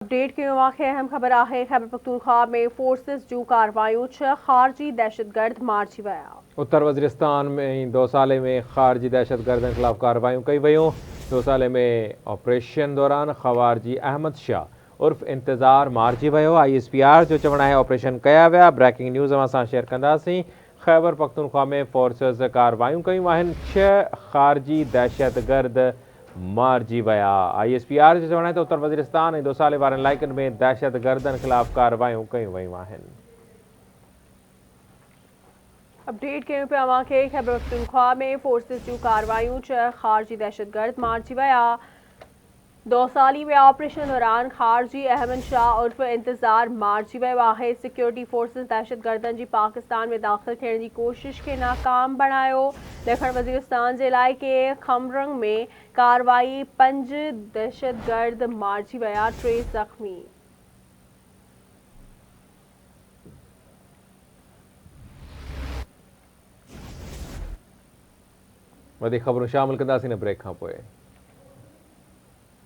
Update के वाक़े अहम खबर आहे खैबर पख्तूनख्वा में फोर्सेस जूं कार्रवाइयों खारजी दहशतगर्द मार्ची विया। उत्तर वज़ीरिस्तान में 2 साल में खारजी दहशतगर्दनि खिलाफ़ कार्रवाइयूं कई वयूं। 2 साल में ऑपरेशन दौरान खवारजी अहमद शाह उर्फ इंतज़ार मारिजी वियो। ISPR जो चवण आहे ऑपरेशन कया विया। ब्रेकिंग न्यूज़ असां शेयर कंदासीं। खैबर पख्तूनख्वा में फोर्सेस कार्रवाइयूं कयूं आहिनि। 6 खारजी दहशतगर्द मारिजी विया। ISPR जो चवण आहे त उत्तर वज़ीरिस्तान ऐं 2 साल वारनि इलाइक़नि में दहशतगर्दनि खिलाफ़ कार्रवाइयूं कयूं वयूं आहिनि। अपडेट कयूं पिया अवांखे खैबर पख्तूनख्वा में फोर्सेस जूं कार्रवाइयों खारजी दहशतगर्द मारिजी विया। 2 साली में ऑपरेशन दौरान खारजी अहमद शाह उर्फ इंतज़ार मारिजी वियो आहे। सिक्योरिटी फोर्सेस दहशतगर्दनि जी पाकिस्तान में दाख़िल थियण जी कोशिश खे नाकाम बणायो। ॾखण वज़ीरिस्तान जे इलाइक़े खमरंग में कार्रवाई 5 दहशतगर्द मारिजी विया, 3 ज़ख़्मी। वधीक ख़बरूं शामिल कंदासीं ब्रेक खां पोइ।